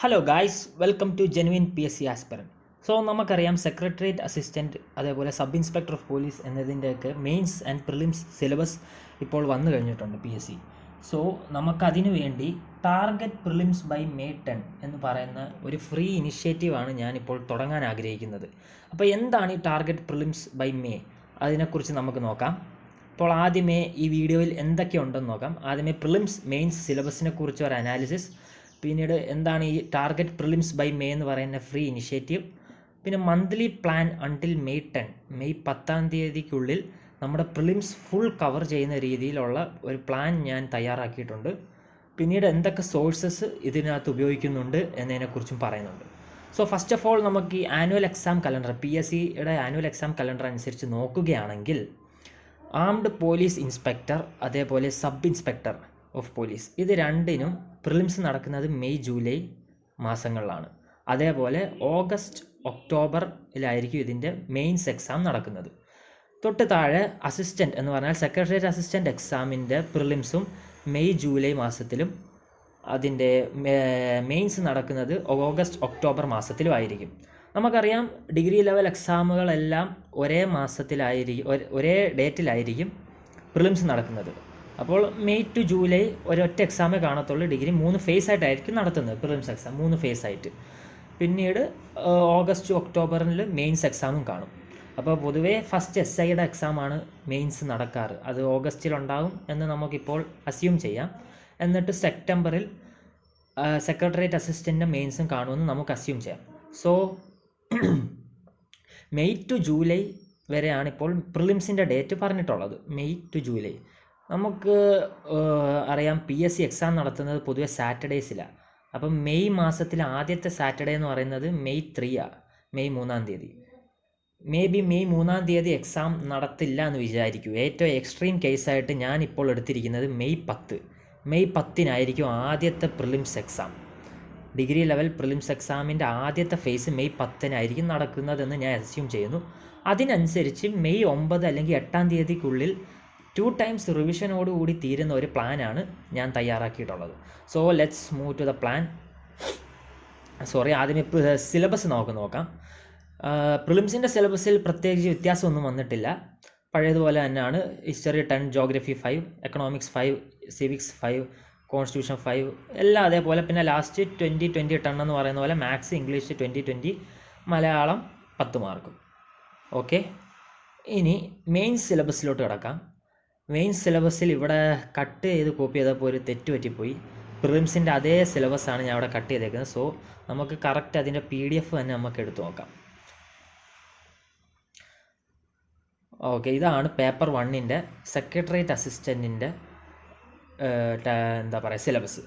Hello guys, welcome to genuine PSC aspirant. So നമുക്കറിയാം secretariat assistant അതേപോലെ sub inspector of police എന്നതിൻ്റെയൊക്കെ mains and prelims syllabus ഇപ്പോൾ വന്നു കഴിഞ്ഞിട്ടുണ്ട് PSC. സോ നമുക്കതിനു വേണ്ടി ടാർഗറ്റ് പ്രിലിംസ് ബൈ May 10 എന്ന് പറയുന്ന ഒരു ഫ്രീ ഇനിഷ്യേറ്റീവാണ് ഞാനിപ്പോൾ തുടങ്ങാൻ ആഗ്രഹിക്കുന്നത്. അപ്പോൾ എന്താണ് ഈ ടാർഗറ്റ് പ്രിലിംസ് ബൈ May? അതിനെക്കുറിച്ച് നമുക്ക് നോക്കാം. അപ്പോൾ ആദ്യമേ ഈ വീഡിയോയിൽ എന്തൊക്കെയുണ്ടെന്ന് നോക്കാം. ആദ്യമേ പ്രിലിംസ് മെയിൻസ് സിലബസിനെ കുറിച്ച് ഒരു അനാലിസിസ്, പിന്നീട് എന്താണ് ഈ ടാർഗറ്റ് പ്രിലിംസ് ബൈ May എന്ന് പറയുന്ന ഫ്രീ ഇനിഷ്യേറ്റീവ്, പിന്നെ monthly plan until May 10, May 10 നമ്മുടെ പ്രിലിംസ് ഫുൾ കവർ ചെയ്യുന്ന രീതിയിലുള്ള ഒരു പ്ലാൻ ഞാൻ തയ്യാറാക്കിയിട്ടുണ്ട്. പിന്നീട് എന്തൊക്കെ സോഴ്സസ് ഇതിനകത്ത് ഉപയോഗിക്കുന്നുണ്ട് എന്നതിനെക്കുറിച്ചും പറയുന്നുണ്ട്. സോ ഫസ്റ്റ് ഓഫ് ഓൾ നമുക്ക് ഈ ആനുവൽ എക്സാം കലണ്ടർ, PSCയുടെ ആനുവൽ എക്സാം കലണ്ടർ അനുസരിച്ച് നോക്കുകയാണെങ്കിൽ ആംഡ് പോലീസ് ഇൻസ്പെക്ടർ അതേപോലെ സബ് ഇൻസ്പെക്ടർ ഓഫ് പോലീസ് ഇത് രണ്ടിനും പ്രിലിംസ് നടക്കുന്നത് മെയ് ജൂലൈ മാസങ്ങളിലാണ്. അതേപോലെ ഓഗസ്റ്റ് ഒക്ടോബറിലായിരിക്കും ഇതിൻ്റെ മെയിൻസ് എക്സാം നടക്കുന്നത്. തൊട്ട് താഴെ അസിസ്റ്റൻറ്റ് എന്ന് പറഞ്ഞാൽ സെക്രട്ടേറിയറ്റ് അസിസ്റ്റൻറ്റ് എക്സാമിൻ്റെ പ്രിലിംസും മെയ് ജൂലൈ മാസത്തിലും അതിൻ്റെ മെയിൻസ് നടക്കുന്നത് ഓഗസ്റ്റ് ഒക്ടോബർ മാസത്തിലും ആയിരിക്കും. നമുക്കറിയാം ഡിഗ്രി ലെവൽ എക്സാമുകളെല്ലാം ഒരേ മാസത്തിലായിരിക്കും, ഒരേ ഡേറ്റിലായിരിക്കും പ്രിലിംസ് നടക്കുന്നത്. അപ്പോൾ മെയ് ടു ജൂലൈ ഒരൊറ്റ എക്സാമേ കാണത്തുള്ളൂ. ഡിഗ്രി 3 ഫേസ് ആയിട്ടായിരിക്കും നടത്തുന്നത്. പ്രിലിംസ് എക്സാം 3 ഫേസ് ആയിട്ട്. പിന്നീട് ഓഗസ്റ്റ് ഒക്ടോബറിൽ മെയിൻസ് എക്സാമും കാണും. അപ്പോൾ പൊതുവേ ഫസ്റ്റ് SIയുടെ എക്സാമാണ് മെയിൻസ് നടക്കാറ്. അത് ഓഗസ്റ്റിലുണ്ടാകും എന്ന് നമുക്കിപ്പോൾ അസ്യൂം ചെയ്യാം. എന്നിട്ട് സെപ്റ്റംബറിൽ സെക്രട്ടേറിയറ്റ് അസിസ്റ്റൻറ്റിൻ്റെ മെയിൻസും കാണുമെന്ന് നമുക്ക് അസ്യൂം ചെയ്യാം. സോ മെയ് ടു ജൂലൈ വരെയാണ് ഇപ്പോൾ പ്രിലിംസിൻ്റെ ഡേറ്റ് പറഞ്ഞിട്ടുള്ളത്. May to July. നമുക്ക് അറിയാം PSC എക്സാം നടത്തുന്നത് പൊതുവെ സാറ്റർഡേയ്സിലാണ്. അപ്പം മെയ് മാസത്തിലെ ആദ്യത്തെ സാറ്റർഡേ എന്ന് പറയുന്നത് May 3 May 3 maybe May 3 exam നടത്തില്ല എന്ന് വിചാരിക്കൂ. ഏറ്റവും എക്സ്ട്രീം കേസായിട്ട് ഞാനിപ്പോൾ എടുത്തിരിക്കുന്നത് മെയ് 10 ആദ്യത്തെ prelims exam. Degree level prelims എക്സാമിൻ്റെ ആദ്യത്തെ ഫേസ് മെയ് 10 നടക്കുന്നതെന്ന് ഞാൻ അസ്യൂം ചെയ്യുന്നു. അതിനനുസരിച്ച് മെയ് 9 അല്ലെങ്കിൽ 8 2 ടൈംസ് റിവിഷനോടുകൂടി തീരുന്ന ഒരു പ്ലാനാണ് ഞാൻ തയ്യാറാക്കിയിട്ടുള്ളത്. So let's move to the plan. ആദ്യമേ സിലബസ് നോക്കാം. പ്രിലിംസിൻ്റെ സിലബസിൽ പ്രത്യേകിച്ച് വ്യത്യാസമൊന്നും വന്നിട്ടില്ല. പഴയതുപോലെ തന്നെയാണ്. History 10, geography 5, economics 5, civics 5, constitution 5 എല്ലാം അതേപോലെ. പിന്നെ ലാസ്റ്റ് 20-20 10 എന്ന് പറയുന്ന പോലെ മാത്സ്, ഇംഗ്ലീഷ് 20-20, മലയാളം 10 മാർക്കും. ഓക്കെ, ഇനി മെയിൻ സിലബസിലോട്ട് കിടക്കാം. മെയിൻ സിലബസിൽ ഇവിടെ കട്ട് ചെയ്ത് കോപ്പി ചെയ്തപ്പോൾ ഒരു തെറ്റ് പറ്റിപ്പോയി. പ്രിലിംസിൻ്റെ അതേ സിലബസാണ് ഞാൻ ഇവിടെ കട്ട് ചെയ്തേക്കുന്നത്. സോ നമുക്ക് കറക്റ്റ് അതിൻ്റെ PDF തന്നെ നമുക്ക് എടുത്തു നോക്കാം. ഓക്കെ, ഇതാണ് പേപ്പർ 1ൻ്റെ സെക്രട്ടേറിയറ്റ് അസിസ്റ്റൻറ്റിൻ്റെ സിലബസ്.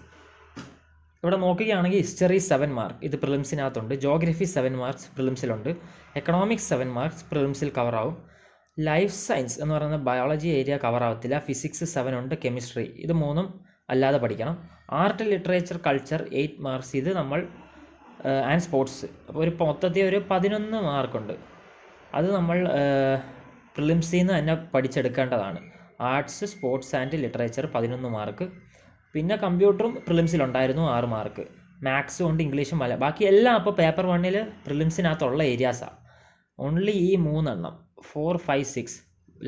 ഇവിടെ നോക്കുകയാണെങ്കിൽ ഹിസ്റ്ററി 7 മാർക്ക് ഇത് പ്രിലിംസിനകത്തുണ്ട്. ജോഗ്രഫി 7 മാർക്സ് പ്രിലിംസിലുണ്ട്. എക്കണോമിക്സ് 7 മാർക്സ് പ്രിലിംസിൽ കവറാവും. ലൈഫ് സയൻസ് എന്ന് പറയുന്ന ബയോളജി ഏരിയ കവറാവത്തില്ല. ഫിസിക്സ് 7 ഉണ്ട്. കെമിസ്ട്രി ഇത് 3 അല്ലാതെ പഠിക്കണം. ആർട്ട്, ലിറ്ററേച്ചർ, കൾച്ചർ 8 മാർക്സ് ഇത് നമ്മൾ ആൻഡ് സ്പോർട്സ്. അപ്പോൾ ഒരു മൊത്തത്തിൽ ഒരു 11 മാർക്കുണ്ട്. അത് നമ്മൾ പ്രിലിംസിൽ നിന്ന് തന്നെ പഠിച്ചെടുക്കേണ്ടതാണ്. Arts, sports and literature 11 mark. പിന്നെ കമ്പ്യൂട്ടറും പ്രിലിംസിലുണ്ടായിരുന്നു 6 മാർക്ക്. മാത്സും ഉണ്ട്, ഇംഗ്ലീഷും ബാക്കി എല്ലാം അപ്പോൾ പേപ്പർ 1 പ്രിലിംസിനകത്തുള്ള ഏരിയാസാണ്. ഓൺലി ഈ 3 എണ്ണം 4, 5, 6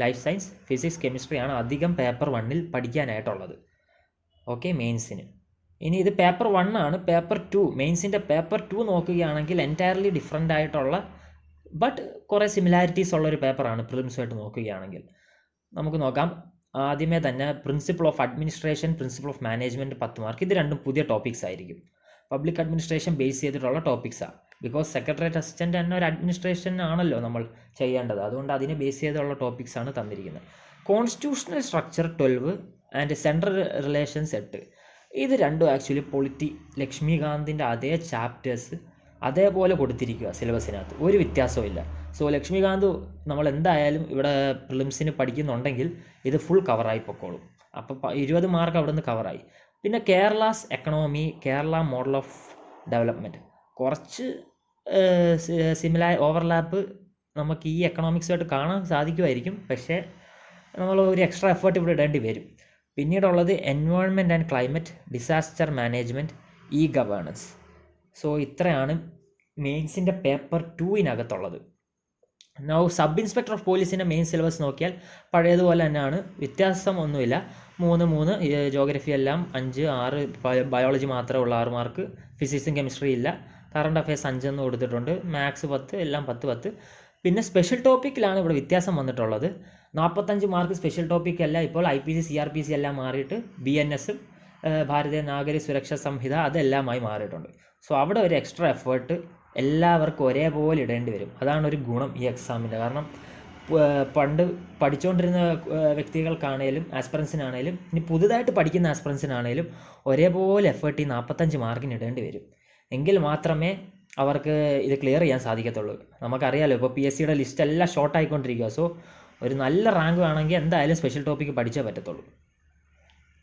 ലൈഫ് സയൻസ്, ഫിസിക്സ്, കെമിസ്ട്രിയാണ് അധികം പേപ്പർ 1 പഠിക്കാനായിട്ടുള്ളത്. ഓക്കെ, മെയിൻസിന്. ഇനി ഇത് പേപ്പർ 1 ആണ്. പേപ്പർ 2 മെയിൻസിൻ്റെ പേപ്പർ 2 നോക്കുകയാണെങ്കിൽ എൻറ്റയർലി ഡിഫറെൻ്റ് ആയിട്ടുള്ള ബട്ട് കുറേ സിമിലാരിറ്റീസ് ഉള്ളൊരു പേപ്പറാണ് പ്രിലിംസുമായിട്ട് നോക്കുകയാണെങ്കിൽ. നമുക്ക് നോക്കാം. ആദ്യമേ തന്നെ principle of administration, principle of management 10 mark. ഇത് രണ്ടും പുതിയ ടോപ്പിക്സ് ആയിരിക്കും. പബ്ലിക് അഡ്മിനിസ്ട്രേഷൻ ബേസ് ചെയ്തിട്ടുള്ള ടോപ്പിക്സാണ്. ബിക്കോസ് സെക്രട്ടേറിയറ്റ് അസിസ്റ്റൻ്റ് തന്നെ ഒരു അഡ്മിനിസ്ട്രേഷൻ ആണല്ലോ നമ്മൾ ചെയ്യേണ്ടത്. അതുകൊണ്ട് അതിനെ ബേസ് ചെയ്തുള്ള ടോപ്പിക്സാണ് തന്നിരിക്കുന്നത്. Constitutional structure 12 and central relations 8. ഇത് രണ്ടും ആക്ച്വലി ലക്ഷ്മികാന്തിൻ്റെ അതേ ചാപ്റ്റേഴ്സ് അതേപോലെ കൊടുത്തിരിക്കുക സിലബസിനകത്ത്. ഒരു വ്യത്യാസവും ഇല്ല. സോ ലക്ഷ്മികാന്ത് നമ്മൾ എന്തായാലും ഇവിടെ പ്രിലിംസിന് പഠിക്കുന്നുണ്ടെങ്കിൽ ഇത് ഫുൾ കവറായി പൊക്കോളും. അപ്പോൾ 20 മാർക്ക് അവിടെ നിന്ന് കവറായി. പിന്നെ Kerala's economy, Kerala model of development കുറച്ച് ഓവർലാപ്പ് നമുക്ക് ഈ എക്കണോമിക്സുമായിട്ട് കാണാൻ സാധിക്കുമായിരിക്കും. പക്ഷേ നമ്മൾ ഒരു എക്സ്ട്രാ എഫേർട്ട് ഇവിടെ ഇടേണ്ടി വരും. പിന്നീടുള്ളത് environment and climate, disaster management, governance. So ഇത്രയാണ് മെയിൻസിൻ്റെ പേപ്പർ 2-നകത്തുള്ളത്. നൗ സബ് ഇൻസ്പെക്ടർ ഓഫ് പോലീസിൻ്റെ മെയിൻ സിലബസ് നോക്കിയാൽ പഴയതുപോലെ തന്നെയാണ്, വ്യത്യാസം ഒന്നുമില്ല. 3 ജോഗ്രഫി എല്ലാം 5, 6 ബയോളജി മാത്രമേ ഉള്ളൂ 6 മാർക്ക്, ഫിസിക്സും കെമിസ്ട്രി ഇല്ല, കറണ്ട് അഫയേഴ്സ് 5 എന്ന് കൊടുത്തിട്ടുണ്ട്, മാത്സ് 10, എല്ലാം 10. പിന്നെ സ്പെഷ്യൽ ടോപ്പിക്കിലാണ് ഇവിടെ വ്യത്യാസം വന്നിട്ടുള്ളത്. 45 മാർക്ക് സ്പെഷ്യൽ ടോപ്പിക് അല്ല, ഇപ്പോൾ IPC CRPC എല്ലാം മാറിയിട്ട് BNS ഭാരതീയ നാഗരിക സുരക്ഷാ സംഹിത അതെല്ലാമായി മാറിയിട്ടുണ്ട്. സോ അവിടെ ഒരു എക്സ്ട്രാ എഫേർട്ട് എല്ലാവർക്കും ഒരേപോലെ ഇടേണ്ടി വരും. അതാണ് ഒരു ഗുണം ഈ എക്സാമിൻ്റെ. കാരണം പണ്ട് പഠിച്ചുകൊണ്ടിരുന്ന വ്യക്തികൾക്കാണേലും ആസ്പിറൻസിനാണേലും ഇനി പുതുതായിട്ട് പഠിക്കുന്ന ആസ്പിറൻസിനാണേലും ഒരേപോലെ എഫേർട്ട് ഈ 45 മാർക്കിന് ഇടേണ്ടി വരും. എങ്കിൽ മാത്രമേ അവർക്ക് ഇത് ക്ലിയർ ചെയ്യാൻ സാധിക്കത്തുള്ളൂ. നമുക്കറിയാലോ ഇപ്പോൾ PSCയുടെ ലിസ്റ്റ് എല്ലാം ഷോർട്ട് ആയിക്കൊണ്ടിരിക്കുക. സോ ഒരു നല്ല റാങ്ക് വേണമെങ്കിൽ എന്തായാലും സ്പെഷ്യൽ ടോപ്പിക്ക് പഠിച്ചേ പറ്റത്തുള്ളൂ.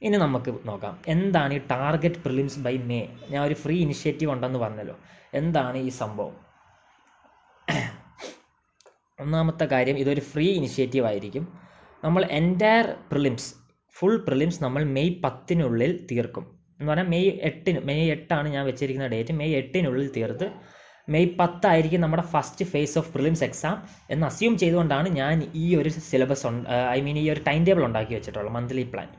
ഇനി നമുക്ക് നോക്കാം എന്താണ് ഈ ടാർഗറ്റ് പ്രിലിംസ് ബൈ May. ഞാൻ ഒരു ഫ്രീ ഇനിഷ്യേറ്റീവ് ഉണ്ടെന്ന് പറഞ്ഞല്ലോ. എന്താണ് ഈ സംഭവം? ഒന്നാമത്തെ കാര്യം, ഇതൊരു ഫ്രീ ഇനിഷ്യേറ്റീവ് ആയിരിക്കും. നമ്മൾ എൻറ്റയർ പ്രിലിംസ്, ഫുൾ പ്രിലിംസ് നമ്മൾ May 10-നുള്ളിൽ തീർക്കും. എന്ന് പറഞ്ഞാൽ May 8 ഞാൻ വെച്ചിരിക്കുന്ന ഡേറ്റ്. May 8-നുള്ളിൽ തീർത്ത് May 10 ആയിരിക്കും നമ്മുടെ first phase of prelims exam എന്ന് അസ്യൂം ചെയ്തുകൊണ്ടാണ് ഞാൻ ഈ ഒരു സിലബസ് ഈ ഒരു ടൈം ടേബിൾ ഉണ്ടാക്കി വെച്ചിട്ടുള്ളത്. മന്ത്ലി പ്ലാൻ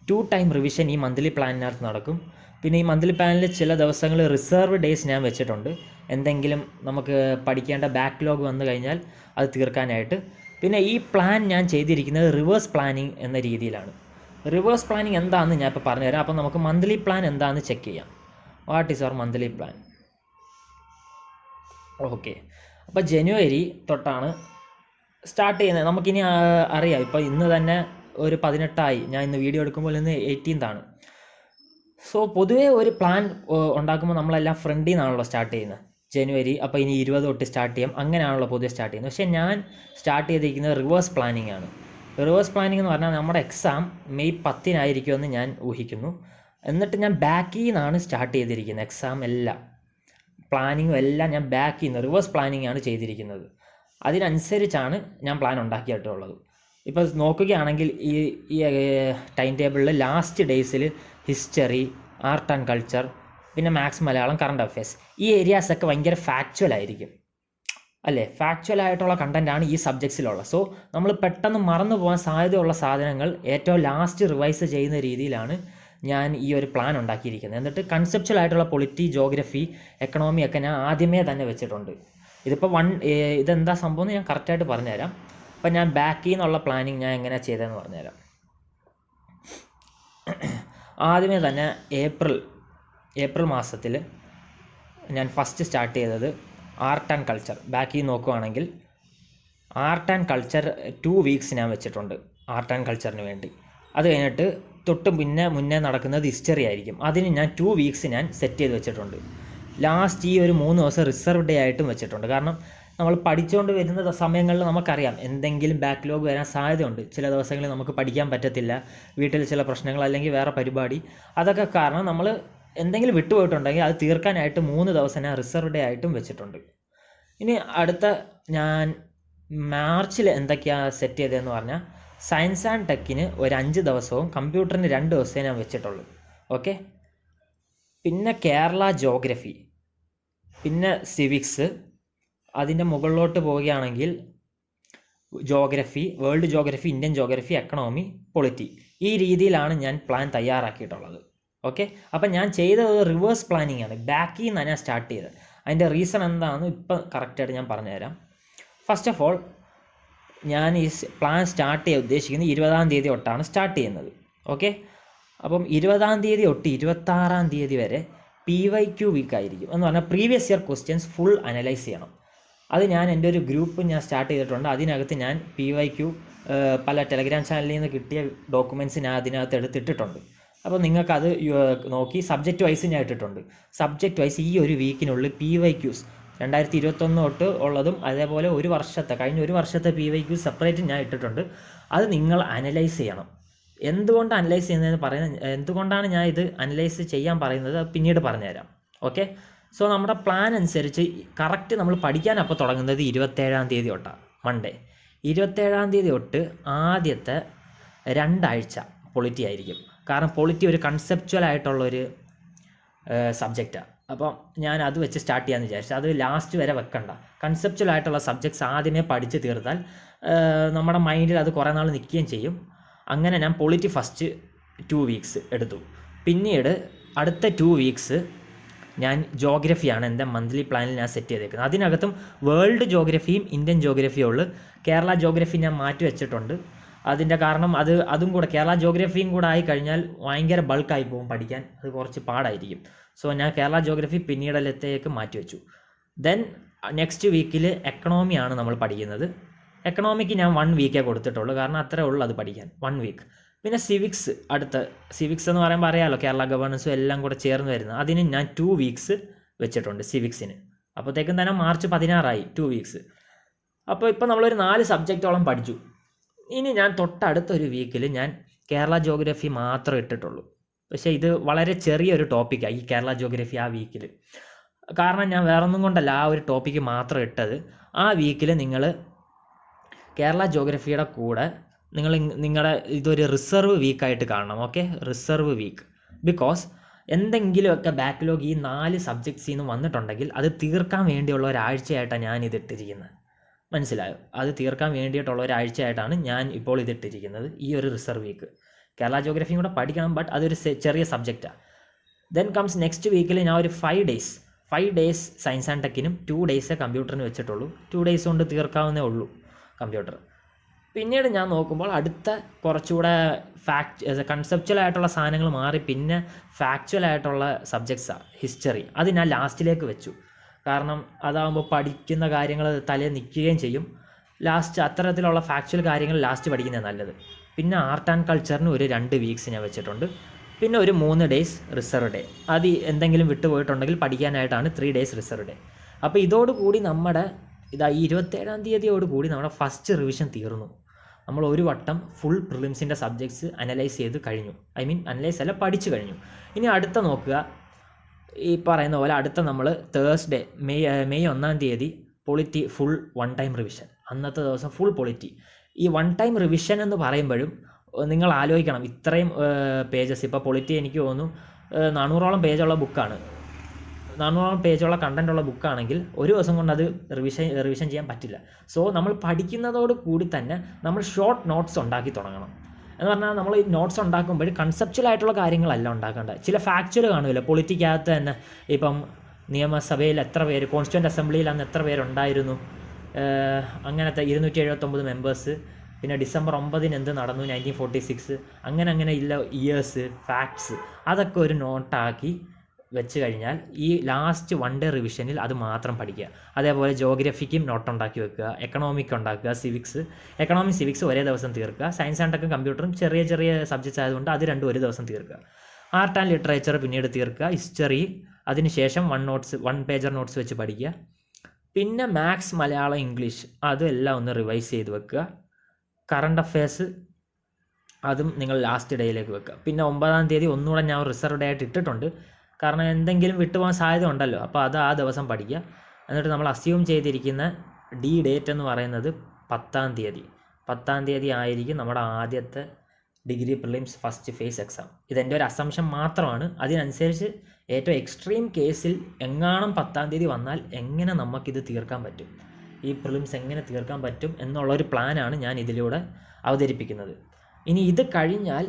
2 ടൈം റിവിഷൻ ഈ മന്ത്ലി പ്ലാനിനകത്ത് നടക്കും. പിന്നെ ഈ മന്ത്ലി പ്ലാനിൽ ചില ദിവസങ്ങൾ റിസർവ് ഡേയ്സ് ഞാൻ വെച്ചിട്ടുണ്ട്, എന്തെങ്കിലും നമുക്ക് പഠിക്കേണ്ട ബാക്ക്ലോഗ് വന്നു കഴിഞ്ഞാൽ അത് തീർക്കാനായിട്ട്. പിന്നെ ഈ പ്ലാൻ ഞാൻ ചെയ്തിരിക്കുന്നത് റിവേഴ്സ് പ്ലാനിങ് എന്ന രീതിയിലാണ്. റിവേഴ്സ് പ്ലാനിങ് എന്താണെന്ന് ഞാൻ ഇപ്പോൾ പറഞ്ഞുതരാം. അപ്പോൾ നമുക്ക് മന്ത്ലി പ്ലാൻ എന്താണെന്ന് ചെക്ക് ചെയ്യാം. What is our monthly plan? Okay, അപ്പോൾ ജനുവരി തൊട്ടാണ് സ്റ്റാർട്ട് ചെയ്യുന്നത്. നമുക്കിനി അറിയാം, ഇപ്പോൾ ഇന്ന് തന്നെ ഒരു 18 ഞാൻ ഇന്ന് വീഡിയോ എടുക്കുമ്പോൾ ഇന്ന് 18 സോ പൊതുവേ ഒരു പ്ലാൻ ഉണ്ടാക്കുമ്പോൾ നമ്മളെല്ലാം ഫ്രണ്ടിൽ നിന്നാണല്ലോ സ്റ്റാർട്ട് ചെയ്യുന്നത്. ജനുവരി, അപ്പോൾ ഇനി 20 തൊട്ട് സ്റ്റാർട്ട് ചെയ്യാം, അങ്ങനെയാണല്ലോ പൊതുവെ സ്റ്റാർട്ട് ചെയ്യുന്നത്. പക്ഷേ ഞാൻ സ്റ്റാർട്ട് ചെയ്തിരിക്കുന്നത് റിവേഴ്സ് പ്ലാനിങ് ആണ്. റിവേഴ്സ് പ്ലാനിങ് എന്ന് പറഞ്ഞാൽ നമ്മുടെ എക്സാം May 10-നായിരിക്കുമെന്ന് ഞാൻ ഊഹിക്കുന്നു. എന്നിട്ട് ഞാൻ ബാക്കിൽ നിന്നാണ് സ്റ്റാർട്ട് ചെയ്തിരിക്കുന്നത്. എക്സാം എല്ലാം പ്ലാനിങ്ങും എല്ലാം ഞാൻ ബാക്കിൽ നിന്ന് റിവേഴ്സ് പ്ലാനിങ് ആണ് ചെയ്തിരിക്കുന്നത്. അതിനനുസരിച്ചാണ് ഞാൻ പ്ലാൻ ഉണ്ടാക്കിയിട്ടുള്ളത്. ഇപ്പോൾ നോക്കുകയാണെങ്കിൽ ഈ ടൈം ടേബിളിൽ ലാസ്റ്റ് ഡേയ്സിൽ ഹിസ്റ്ററി, ആർട്ട് ആൻഡ് കൾച്ചർ, പിന്നെ മാത്സ്, മലയാളം, കറണ്ട് അഫയേഴ്സ്, ഈ ഏരിയാസൊക്കെ ഭയങ്കര ഫാക്ച്വൽ ആയിരിക്കും അല്ലേ. ഫാക്ച്വൽ ആയിട്ടുള്ള കണ്ടൻറ്റാണ് ഈ സബ്ജക്ട്സിലുള്ളത്. സോ നമ്മൾ പെട്ടെന്ന് മറന്നു പോകാൻ സാധ്യതയുള്ള സാധനങ്ങൾ ഏറ്റവും ലാസ്റ്റ് റിവൈസ് ചെയ്യുന്ന രീതിയിലാണ് ഞാൻ ഈ ഒരു പ്ലാൻ ഉണ്ടാക്കിയിരിക്കുന്നത്. എന്നിട്ട് കൺസെപ്ച്വൽ ആയിട്ടുള്ള പൊളിറ്റി, ജോഗ്രഫി, എക്കണോമി ഒക്കെ ഞാൻ ആദ്യമേ തന്നെ വെച്ചിട്ടുണ്ട്. ഇതിപ്പോൾ ഇതെന്താ സംഭവം എന്ന് ഞാൻ കറക്റ്റായിട്ട് പറഞ്ഞുതരാം. അപ്പം ഞാൻ ബാക്കിൽ നിന്നുള്ള പ്ലാനിങ് ഞാൻ എങ്ങനെയാണ് ചെയ്തതെന്ന് പറഞ്ഞുതരാം. ആദ്യമേ തന്നെ ഏപ്രിൽ മാസത്തിൽ ഞാൻ ഫസ്റ്റ് സ്റ്റാർട്ട് ചെയ്തത് ആർട്ട് ആൻഡ് കൾച്ചർ. ബാക്കിൽ നോക്കുവാണെങ്കിൽ ആർട്ട് ആൻഡ് കൾച്ചർ 2 വീക്സ് ഞാൻ വെച്ചിട്ടുണ്ട് ആർട്ട് ആൻഡ് കൾച്ചറിന് വേണ്ടി. അത് കഴിഞ്ഞിട്ട് തൊട്ട് മുന്നേ നടക്കുന്നത് ഹിസ്റ്ററി ആയിരിക്കും. അതിന് ഞാൻ 2 വീക്സ് ഞാൻ സെറ്റ് ചെയ്ത് വെച്ചിട്ടുണ്ട്. ലാസ്റ്റ് ഈ ഒരു 3 ദിവസം റിസർവ് ഡേ ആയിട്ടും വെച്ചിട്ടുണ്ട്. കാരണം നമ്മൾ പഠിച്ചുകൊണ്ട് വരുന്ന സമയങ്ങളിൽ നമുക്കറിയാം എന്തെങ്കിലും ബാക്ക്ലോഗ് വരാൻ സാധ്യതയുണ്ട്. ചില ദിവസങ്ങളിൽ നമുക്ക് പഠിക്കാൻ പറ്റത്തില്ല, വീട്ടിൽ ചില പ്രശ്നങ്ങൾ അല്ലെങ്കിൽ വേറെ പരിപാടി, അതൊക്കെ കാരണം നമ്മൾ എന്തെങ്കിലും വിട്ടുപോയിട്ടുണ്ടെങ്കിൽ അത് തീർക്കാനായിട്ട് 3 ദിവസം ഞാൻ റിസർവ് ഡേ ആയിട്ടും വെച്ചിട്ടുണ്ട്. ഇനി അടുത്ത ഞാൻ മാർച്ചിൽ എന്തൊക്കെയാണ് സെറ്റ് ചെയ്തതെന്ന് പറഞ്ഞാൽ സയൻസ് ആൻഡ് ടെക്കിന് ഒരു 5 ദിവസവും കമ്പ്യൂട്ടറിന് 2 ദിവസമേ ഞാൻ വെച്ചിട്ടുള്ളൂ. ഓക്കെ, പിന്നെ കേരള ജോഗ്രഫി, പിന്നെ സിവിക്സ്, അതിൻ്റെ മുകളിലോട്ട് പോവുകയാണെങ്കിൽ geography, world geography, Indian geography, economy, polity, ഈ രീതിയിലാണ് ഞാൻ പ്ലാൻ തയ്യാറാക്കിയിട്ടുള്ളത്. ഓക്കെ, അപ്പം ഞാൻ ചെയ്തത് റിവേഴ്സ് പ്ലാനിങ് ആണ്. ബാക്കിൽ നിന്നാണ് ഞാൻ സ്റ്റാർട്ട് ചെയ്തത്. അതിൻ്റെ റീസൺ എന്താണെന്ന് ഇപ്പം കറക്റ്റായിട്ട് ഞാൻ പറഞ്ഞുതരാം. ഫസ്റ്റ് ഓഫ് ഓൾ ഞാൻ ഈ പ്ലാൻ സ്റ്റാർട്ട് ചെയ്യാൻ ഉദ്ദേശിക്കുന്നത് 20-ാം തീയതി തൊട്ടാണ് സ്റ്റാർട്ട് ചെയ്യുന്നത്. ഓക്കെ, അപ്പം 20-ാം തീയതി തൊട്ട് 26-ാം തീയതി വരെ PYQ വീക്ക് ആയിരിക്കും. എന്ന് പറഞ്ഞാൽ previous year questions full analyse ചെയ്യണം. അത് ഞാൻ എൻ്റെ ഒരു ഗ്രൂപ്പ് ഞാൻ സ്റ്റാർട്ട് ചെയ്തിട്ടുണ്ട്. അതിനകത്ത് ഞാൻ PYQ പല ടെലഗ്രാം ചാനലിൽ നിന്ന് കിട്ടിയ ഡോക്യുമെൻറ്റ്സ് ഞാൻ അതിനകത്ത് എടുത്തിട്ടിട്ടുണ്ട്. അപ്പോൾ നിങ്ങൾക്കത് നോക്കി സബ്ജക്റ്റ് വൈസ് ഞാൻ ഇട്ടിട്ടുണ്ട്. സബ്ജക്റ്റ് വൈസ് ഈ ഒരു വീക്കിനുള്ളിൽ PYQs 2021 തൊട്ട് ഉള്ളതും അതേപോലെ കഴിഞ്ഞ ഒരു വർഷത്തെ PYQ സെപ്പറേറ്റ് ഞാൻ ഇട്ടിട്ടുണ്ട്. അത് നിങ്ങൾ അനലൈസ് ചെയ്യണം. എന്തുകൊണ്ട് അനലൈസ് ചെയ്യുന്നതെന്ന് പറയുന്നത്, എന്തുകൊണ്ടാണ് ഞാൻ ഇത് അനലൈസ് ചെയ്യാൻ പറയുന്നത് പിന്നീട് പറഞ്ഞുതരാം. ഓക്കെ, സോ നമ്മുടെ പ്ലാൻ അനുസരിച്ച് കറക്റ്റ് നമ്മൾ പഠിക്കാൻ അപ്പോൾ തുടങ്ങുന്നത് 27-ാം തീയതി തൊട്ടാണ്, മൺഡേ. 27-ാം തീയതി തൊട്ട് ആദ്യത്തെ 2 ആഴ്ച പൊളിറ്റി ആയിരിക്കും. കാരണം പൊളിറ്റി ഒരു കൺസെപ്ച്വൽ ആയിട്ടുള്ളൊരു സബ്ജക്റ്റാണ്. അപ്പം ഞാൻ അത് വെച്ച് സ്റ്റാർട്ട് ചെയ്യാമെന്ന് വിചാരിച്ചു. അത് ലാസ്റ്റ് വരെ വെക്കണ്ട, കൺസെപ്ച്വൽ ആയിട്ടുള്ള സബ്ജക്ട്സ് ആദ്യമേ പഠിച്ച് തീർത്താൽ നമ്മുടെ മൈൻഡിൽ അത് കുറേ നാൾ നിൽക്കുകയും ചെയ്യും. അങ്ങനെ ഞാൻ പൊളിറ്റി ഫസ്റ്റ് 2 വീക്സ് എടുത്തു. പിന്നീട് അടുത്ത 2 വീക്സ് ഞാൻ ജോഗ്രഫിയാണ് എൻ്റെ മന്ത്ലി പ്ലാനിൽ ഞാൻ സെറ്റ് ചെയ്തേക്കുന്നത്. അതിനകത്തും വേൾഡ് ജോഗ്രഫിയും ഇന്ത്യൻ ജോഗ്രഫിയും ഉള്ളു. കേരള ജോഗ്രഫി ഞാൻ മാറ്റി വെച്ചിട്ടുണ്ട്. അതിൻ്റെ കാരണം അതും കൂടെ കേരള ജോഗ്രഫിയും കൂടെ ആയി കഴിഞ്ഞാൽ ഭയങ്കര ബൾക്കായി പോകും പഠിക്കാൻ, അത് കുറച്ച് പാടായിരിക്കും. സോ ഞാൻ കേരള ജോഗ്രഫി പിന്നീടലത്തേക്ക് മാറ്റി വെച്ചു. ദെൻ നെക്സ്റ്റ് വീക്കിൽ എക്കണോമിയാണ് നമ്മൾ പഠിക്കുന്നത്. എക്കണോമിക്ക് ഞാൻ 1 വീക്കേ കൊടുത്തിട്ടുള്ളൂ, കാരണം അത്രേ ഉള്ളൂ അത് പഠിക്കാൻ, 1 വീക്ക്. പിന്നെ സിവിക്സ് സിവിക്സ് എന്ന് പറയുമ്പോൾ അറിയാമല്ലോ, കേരള ഗവേണൻസും എല്ലാം കൂടെ ചേർന്ന് വരുന്നത്. അതിന് ഞാൻ 2 വീക്സ് വെച്ചിട്ടുണ്ട് സിവിക്സിന്. അപ്പോഴത്തേക്കും തന്നെ മാർച്ച് 16 2 വീക്സ്. അപ്പോൾ ഇപ്പോൾ നമ്മളൊരു 4 സബ്ജക്റ്റോളം പഠിച്ചു. ഇനി ഞാൻ തൊട്ടടുത്തൊരു വീക്കിൽ ഞാൻ കേരള ജോഗ്രഫി മാത്രം ഇട്ടിട്ടുള്ളൂ. പക്ഷേ ഇത് വളരെ ചെറിയൊരു ടോപ്പിക്കാണ് ഈ കേരള ജോഗ്രഫി ആ വീക്കിൽ. കാരണം ഞാൻ വേറൊന്നും കൊണ്ടല്ല ആ ഒരു ടോപ്പിക്ക് മാത്രം ഇട്ടത്. ആ വീക്കിൽ നിങ്ങൾ കേരള ജോഗ്രഫിയുടെ കൂടെ നിങ്ങളുടെ ഇതൊരു റിസർവ് വീക്കായിട്ട് കാണണം. Okay, reserve week. ബിക്കോസ് എന്തെങ്കിലുമൊക്കെ ബാക്ക്ലോഗ് ഈ 4 സബ്ജക്ട്സിൽ നിന്ന് വന്നിട്ടുണ്ടെങ്കിൽ അത് തീർക്കാൻ വേണ്ടിയുള്ള ഒരാഴ്ചയായിട്ടാണ് ഞാൻ ഇതിട്ടിരിക്കുന്നത്. മനസ്സിലായോ? അത് തീർക്കാൻ വേണ്ടിയിട്ടുള്ള ഒരാഴ്ചയായിട്ടാണ് ഞാൻ ഇപ്പോൾ ഇതിട്ടിരിക്കുന്നത്, ഈ ഒരു റിസർവ് വീക്ക്. കേരള ജോഗ്രഫിയും കൂടെ പഠിക്കണം, ബട്ട് അതൊരു ചെറിയ സബ്ജക്റ്റാണ്. ദെൻ കംസ് നെക്സ്റ്റ് വീക്കിൽ ഞാൻ ഒരു 5 ഡേയ്സ് സയൻസ് ആൻഡ് ടെക്കിനും 2 ഡേയ്സേ കമ്പ്യൂട്ടറിന് വെച്ചിട്ടുള്ളൂ. 2 ഡേയ്സ് കൊണ്ട് തീർക്കാവുന്നേ ഉള്ളൂ കമ്പ്യൂട്ടർ. പിന്നീട് ഞാൻ നോക്കുമ്പോൾ അടുത്ത കുറച്ചുകൂടെ കൺസെപ്ച്വൽ ആയിട്ടുള്ള സാധനങ്ങൾ മാറി പിന്നെ ഫാക്ച്വൽ ആയിട്ടുള്ള സബ്ജക്ട്സാണ് ഹിസ്റ്ററി. അത് ഞാൻ ലാസ്റ്റിലേക്ക് വെച്ചു, കാരണം അതാകുമ്പോൾ പഠിക്കുന്ന കാര്യങ്ങൾ തലയിൽ നിൽക്കുകയും ചെയ്യും. ലാസ്റ്റ് അത്തരത്തിലുള്ള ഫാക്ച്വൽ കാര്യങ്ങൾ ലാസ്റ്റ് പഠിക്കുന്നത് നല്ലത്. പിന്നെ ആർട്ട് ആൻഡ് കൾച്ചറിന് ഒരു 2 വീക്സ് ഞാൻ വെച്ചിട്ടുണ്ട്. പിന്നെ ഒരു 3 ഡേയ്സ് റിസർവ് ഡേ. അത് എന്തെങ്കിലും വിട്ടുപോയിട്ടുണ്ടെങ്കിൽ പഠിക്കാനായിട്ടാണ് 3 ഡേയ്സ് റിസർവ് ഡേ. അപ്പോൾ ഇതോടുകൂടി നമ്മുടെ ഈ 27-ാം തീയതിയോടുകൂടി നമ്മുടെ ഫസ്റ്റ് റിവിഷൻ തീർന്നു. നമ്മൾ ഒരു വട്ടം ഫുൾ പ്രിലിംസിൻ്റെ സബ്ജക്ട്സ് അനലൈസ് ചെയ്ത് കഴിഞ്ഞു. അനലൈസ് അല്ല, പഠിച്ചു കഴിഞ്ഞു. ഇനി അടുത്ത നോക്കുക, ഈ പറയുന്ന പോലെ അടുത്ത നമ്മൾ തേഴ്സ്ഡേ മെയ് 1-ാം തീയതി പൊളിറ്റി ഫുൾ 1 ടൈം റിവിഷൻ. അന്നത്തെ ദിവസം ഫുൾ പൊളിറ്റി. ഈ 1 ടൈം റിവിഷൻ എന്ന് പറയുമ്പോഴും നിങ്ങൾ ആലോചിക്കണം, ഇത്രയും പേജസ്. ഇപ്പോൾ പൊളിറ്റി എനിക്ക് തോന്നുന്നു 400ഓളം പേജുള്ള ബുക്കാണ്. 400ഓളം പേജുള്ള കണ്ടൻറ്റുള്ള ബുക്കാണെങ്കിൽ ഒരു ദിവസം കൊണ്ട് അത് റിവിഷൻ ചെയ്യാൻ പറ്റില്ല. സോ നമ്മൾ പഠിക്കുന്നതോട് കൂടി തന്നെ നമ്മൾ ഷോർട്ട് നോട്ട്സ് ഉണ്ടാക്കി തുടങ്ങണം. എന്ന് പറഞ്ഞാൽ നമ്മൾ ഈ നോട്ട്സ് ഉണ്ടാക്കുമ്പോൾ കൺസെപ്ച്വൽ ആയിട്ടുള്ള കാര്യങ്ങളല്ല ഉണ്ടാക്കേണ്ടത്. ചില ഫാക്ച്വൽ കാണുമല്ലോ പൊളിറ്റിക്കകത്ത് തന്നെ. ഇപ്പം നിയമസഭയിൽ എത്ര പേര്, കോൺസ്റ്റിറ്റ്യൂവൻ്റ് അസംബ്ലിയിൽ അന്ന് എത്ര പേരുണ്ടായിരുന്നു, അങ്ങനത്തെ 279 മെമ്പേഴ്സ്. പിന്നെ ഡിസംബർ 9 എന്ത് നടന്നു, 1946, അങ്ങനെ ഇല്ല ഇയേഴ്സ്, ഫാക്ട്സ്, അതൊക്കെ ഒരു നോട്ടാക്കി വെച്ച് കഴിഞ്ഞാൽ ഈ ലാസ്റ്റ് 1 ഡേ റിവിഷനിൽ അത് മാത്രം പഠിക്കുക. അതേപോലെ ജോഗ്രഫിക്കും നോട്ട് ഉണ്ടാക്കി വെക്കുക, എക്കണോമിക് ഉണ്ടാക്കുക, സിവിക്സ് ഒരേ ദിവസം തീർക്കുക. സയൻസ് ആൻഡ് ടെക്കും കമ്പ്യൂട്ടറും ചെറിയ സബ്ജക്ട്സ് ആയതുകൊണ്ട് അത് രണ്ടും ഒരു ദിവസം തീർക്കുക. ആർട്ട് ആൻഡ് ലിറ്ററേച്ചർ പിന്നീട് തീർക്കുക. ഹിസ്റ്ററി അതിനുശേഷം 1 പേജർ നോട്ട്സ് വെച്ച് പഠിക്കുക. പിന്നെ മാത്സ്, മലയാളം, ഇംഗ്ലീഷ് അതുമെല്ലാം ഒന്ന് റിവൈസ് ചെയ്ത് വെക്കുക. കറണ്ട് അഫയേഴ്സ് അതും നിങ്ങൾ ലാസ്റ്റ് ഡേയിലേക്ക് വെക്കുക. പിന്നെ 9-ാം തീയതി ഒന്നുകൂടെ ഞാൻ റിസർവ് ഡേ ആയിട്ട് ഇട്ടിട്ടുണ്ട്, കാരണം എന്തെങ്കിലും വിട്ടുപോകാൻ സാധ്യത ഉണ്ടല്ലോ. അപ്പോൾ അത് ആ ദിവസം പഠിക്കുക. എന്നിട്ട് നമ്മൾ അസ്യൂം ചെയ്തിരിക്കുന്ന ഡേറ്റ് എന്ന് പറയുന്നത് 10-ാം തീയതി ആയിരിക്കും നമ്മുടെ ആദ്യത്തെ degree prelims first phase exam. ഇതെൻ്റെ ഒരു അസംഷൻ മാത്രമാണ്. അതിനനുസരിച്ച് ഏറ്റവും എക്സ്ട്രീം കേസിൽ എങ്ങാനും 10-ാം തീയതി വന്നാൽ എങ്ങനെ നമുക്കിത് തീർക്കാൻ പറ്റും, ഈ പ്രിലിംസ് എങ്ങനെ തീർക്കാൻ പറ്റും എന്നുള്ളൊരു പ്ലാനാണ് ഞാൻ ഇതിലൂടെ അവതരിപ്പിക്കുന്നത്. ഇനി ഇത് കഴിഞ്ഞാൽ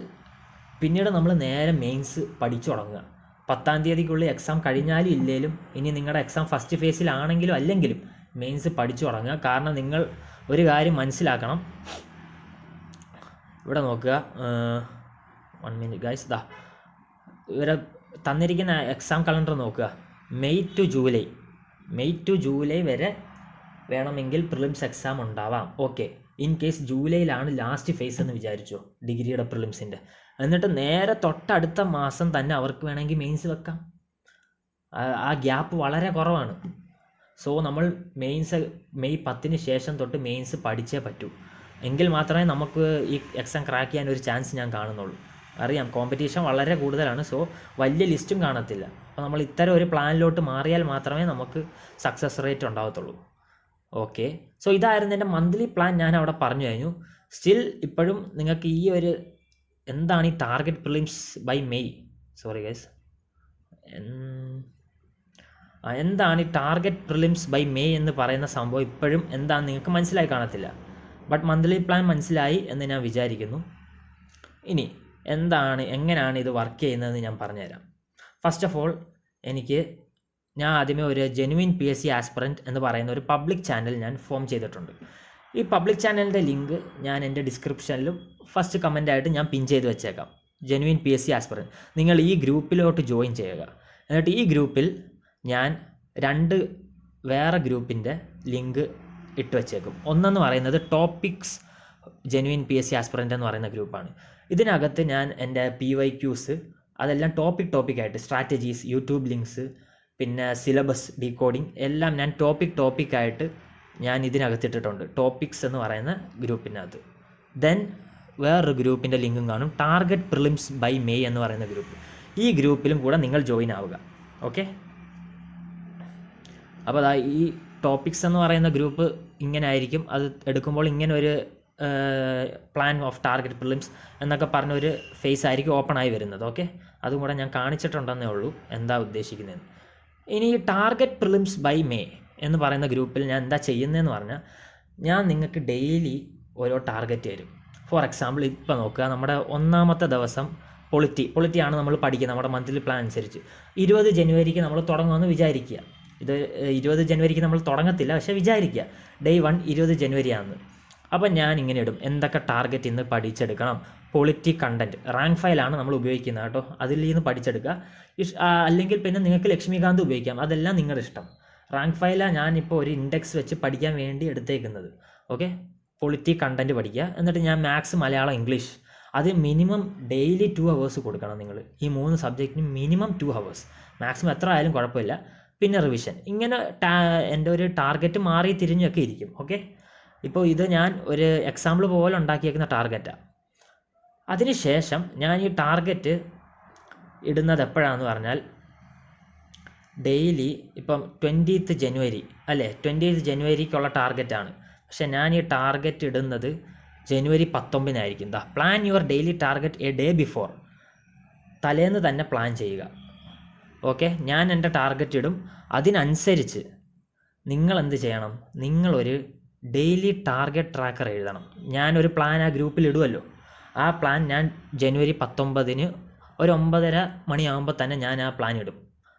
പിന്നീട് നമ്മൾ നേരെ മെയിൻസ് പഠിച്ചു തുടങ്ങുക. 10-ാം തീയതിക്കുള്ളിൽ എക്സാം കഴിഞ്ഞാലും ഇല്ലേലും, ഇനി നിങ്ങളുടെ എക്സാം ഫസ്റ്റ് ഫേസിലാണെങ്കിലും അല്ലെങ്കിലും മെയിൻസ് പഠിച്ചു തുടങ്ങുക. കാരണം നിങ്ങൾ ഒരു കാര്യം മനസ്സിലാക്കണം, ഇവിടെ നോക്കുക, 1 മിനിറ്റ് ഗൈസ്, ഇവരെ തന്നിരിക്കുന്ന എക്സാം കലണ്ടർ നോക്കുക. മെയ് ടു ജൂലൈ വരെ വേണമെങ്കിൽ പ്രിലിംസ് എക്സാം ഉണ്ടാവാം. ഓക്കെ, ഇൻ കേസ് ജൂലൈയിലാണ് ലാസ്റ്റ് ഫേസ് എന്ന് വിചാരിച്ചോ ഡിഗ്രിയുടെ പ്രിലിംസിൻ്റെ, എന്നിട്ട് നേരെ തൊട്ടടുത്ത മാസം തന്നെ അവർക്ക് വേണമെങ്കിൽ മെയിൻസ് വെക്കാം. ആ ഗ്യാപ്പ് വളരെ കുറവാണ്. സോ നമ്മൾ മെയ് 10-ന് ശേഷം തൊട്ട് മെയിൻസ് പഠിച്ചേ പറ്റൂ. എങ്കിൽ മാത്രമേ നമുക്ക് ഈ എക്സാം ക്രാക്ക് ചെയ്യാൻ ഒരു ചാൻസ് ഞാൻ കാണുന്നുള്ളൂ. അറിയാം, കോമ്പറ്റീഷൻ വളരെ കൂടുതലാണ്. സോ വലിയ ലിസ്റ്റും കാണത്തില്ല. അപ്പോൾ നമ്മൾ ഇത്തരം ഒരു പ്ലാനിലോട്ട് മാറിയാൽ മാത്രമേ നമുക്ക് സക്സസ് റേറ്റ് ഉണ്ടാകത്തുള്ളൂ. ഓക്കെ, സോ ഇതായിരുന്നു എൻ്റെ മന്ത്ലി പ്ലാൻ. ഞാൻ അവിടെ പറഞ്ഞു കഴിഞ്ഞു. സ്റ്റിൽ ഇപ്പോഴും നിങ്ങൾക്ക് ഈ ഒരു എന്താണ് ഈ target prelims by May, sorry guys, എന്താണ് ഈ ടാർഗറ്റ് പ്രിലിംസ് ബൈ മെയ് എന്ന് പറയുന്ന സംഭവം ഇപ്പോഴും എന്താണെന്ന് നിങ്ങൾക്ക് മനസ്സിലായി കാണത്തില്ല. ബട്ട് മന്ത്ലി പ്ലാൻ മനസ്സിലായി എന്ന് ഞാൻ വിചാരിക്കുന്നു. ഇനി എങ്ങനെയാണ് ഇത് വർക്ക് ചെയ്യുന്നതെന്ന് ഞാൻ പറഞ്ഞുതരാം. ഫസ്റ്റ് ഓഫ് ഓൾ ഞാൻ ആദ്യമേ ഒരു ജെനുവിൻ PSC ആസ്പിറൻറ്റ് എന്ന് പറയുന്ന ഒരു പബ്ലിക് ചാനൽ ഞാൻ ഫോം ചെയ്തിട്ടുണ്ട്. ഈ പബ്ലിക് ചാനലിൻ്റെ ലിങ്ക് ഞാൻ എൻ്റെ ഡിസ്ക്രിപ്ഷനിലും ഫസ്റ്റ് കമൻ്റായിട്ട് ഞാൻ പിൻ ചെയ്ത് വെച്ചേക്കാം. ജെനുവിൻ PSC ആസ്പിറൻറ്റ്, നിങ്ങൾ ഈ ഗ്രൂപ്പിലോട്ട് ജോയിൻ ചെയ്യുക. എന്നിട്ട് ഈ ഗ്രൂപ്പിൽ ഞാൻ 2 വേറെ ഗ്രൂപ്പിൻ്റെ ലിങ്ക് ഇട്ട് വെച്ചേക്കും. ഒന്നെന്ന് പറയുന്നത് ടോപ്പിക്സ് ജെനുവിൻ PSC ആസ്പിറൻറ്റ് എന്ന് പറയുന്ന ഗ്രൂപ്പാണ്. ഇതിനകത്ത് ഞാൻ എൻ്റെ PYQs അതെല്ലാം ടോപ്പിക്കായിട്ട് സ്ട്രാറ്റജീസ്, യൂട്യൂബ് ലിങ്ക്സ്, പിന്നെ സിലബസ് ഡീകോഡിങ് എല്ലാം ഞാൻ ടോപ്പിക്കായിട്ട് ഞാൻ ഇതിനകത്തിട്ടിട്ടുണ്ട്, ടോപ്പിക്സ് എന്ന് പറയുന്ന ഗ്രൂപ്പിനകത്ത്. ദെൻ വേറൊരു ഗ്രൂപ്പിൻ്റെ ലിങ്കും കാണും, ടാർഗറ്റ് പ്രിലിംസ് ബൈ മെയ് എന്ന് പറയുന്ന ഗ്രൂപ്പ്. ഈ ഗ്രൂപ്പിലും കൂടെ നിങ്ങൾ ജോയിൻ ആവുക. ഓക്കെ, അപ്പോൾ ഈ ടോപ്പിക്സ് എന്ന് പറയുന്ന ഗ്രൂപ്പ് ഇങ്ങനെ ആയിരിക്കും. അത് എടുക്കുമ്പോൾ ഇങ്ങനെ ഒരു പ്ലാൻ ഓഫ് ടാർഗറ്റ് പ്രിലിംസ് എന്നൊക്കെ പറഞ്ഞൊരു ഫേസ് ആയിരിക്കും ഓപ്പൺ ആയി വരുന്നത്. ഓക്കെ, അതും കൂടെ ഞാൻ കാണിച്ചിട്ടുണ്ടെന്നേ ഉള്ളൂ എന്താ ഉദ്ദേശിക്കുന്നത്. ഇനി ഈ ടാർഗറ്റ് പ്രിലിംസ് ബൈ മെയ് എന്ന് പറയുന്ന ഗ്രൂപ്പിൽ ഞാൻ എന്താ ചെയ്യുന്നതെന്ന് പറഞ്ഞാൽ, ഞാൻ നിങ്ങൾക്ക് ഡെയിലി ഓരോ ടാർഗറ്റ് തരും. ഫോർ എക്സാമ്പിൾ ഇപ്പോൾ നോക്കുക, നമ്മുടെ 1ാമത്തെ ദിവസം പൊളിറ്റിയാണ് നമ്മൾ പഠിക്കുക നമ്മുടെ മന്ത്ലി പ്ലാൻ അനുസരിച്ച്. 20 ജനുവരിക്ക് നമ്മൾ തുടങ്ങുമെന്ന് വിചാരിക്കുക. ഇത് 20 ജനുവരിക്ക് നമ്മൾ തുടങ്ങത്തില്ല, പക്ഷേ വിചാരിക്കുക ഡേ 1 20 ജനുവരിയാണെന്ന്. അപ്പം ഞാൻ ഇങ്ങനെ ഇടും, എന്തൊക്കെ ടാർഗറ്റ് ഇന്ന് പഠിച്ചെടുക്കണം. പൊളിറ്റി കണ്ടൻറ്റ് റാങ്ക് ഫയലാണ് നമ്മൾ ഉപയോഗിക്കുന്നത് കേട്ടോ, അതിൽ നിന്ന് പഠിച്ചെടുക്കുക. അല്ലെങ്കിൽ പിന്നെ നിങ്ങൾക്ക് ലക്ഷ്മികാന്ത് ഉപയോഗിക്കാം, അതെല്ലാം നിങ്ങളുടെ ഇഷ്ടം. റാങ്ക് ഫയലാണ് ഞാനിപ്പോൾ ഒരു ഇൻഡെക്സ് വെച്ച് പഠിക്കാൻ വേണ്ടി എടുത്തേക്കുന്നത്. ഓക്കെ, പൊളിറ്റി കണ്ടൻറ്റ് പഠിക്കുക. എന്നിട്ട് ഞാൻ മാത്സ്, മലയാളം, ഇംഗ്ലീഷ് അത് മിനിമം ഡെയിലി 2 hours കൊടുക്കണം നിങ്ങൾ. ഈ 3 സബ്ജക്റ്റിന് മിനിമം 2 hours, മാക്സിമം എത്ര ആയാലും കുഴപ്പമില്ല. പിന്നെ റിവിഷൻ. ഇങ്ങനെ എൻ്റെ ഒരു ടാർഗറ്റ് മാറി തിരിഞ്ഞൊക്കെ ഇരിക്കും. ഓക്കെ, ഇപ്പോൾ ഇത് ഞാൻ ഒരു എക്സാമ്പിൾ പോലെ ഉണ്ടാക്കിയേക്കുന്ന ടാർഗറ്റാണ്. അതിനുശേഷം ഞാൻ ഈ ടാർഗറ്റ് ഇടുന്നത് എപ്പോഴാണെന്ന് പറഞ്ഞാൽ, ഡെയിലി ഇപ്പം 20th ജനുവരി അല്ലേ, 20th ജനുവരിക്കുള്ള ടാർഗറ്റാണ്. പക്ഷെ ഞാൻ ഈ ടാർഗറ്റ് ഇടുന്നത് ജനുവരി 19-നായിരിക്കും. Plan your daily target a day before, തലേന്ന് തന്നെ പ്ലാൻ ചെയ്യുക. ഓക്കെ, ഞാൻ എൻ്റെ ടാർഗറ്റ് ഇടും. അതിനനുസരിച്ച് നിങ്ങൾ എന്ത് ചെയ്യണം, നിങ്ങളൊരു ഡെയിലി ടാർഗറ്റ് ട്രാക്കർ എഴുതണം. ഞാനൊരു പ്ലാൻ ആ ഗ്രൂപ്പിൽ ഇടുമല്ലോ, ആ പ്ലാൻ ഞാൻ ജനുവരി 19-ന് ഒരു 9:30 മണിയാകുമ്പോൾ തന്നെ ഞാൻ ആ പ്ലാൻ ഇടും.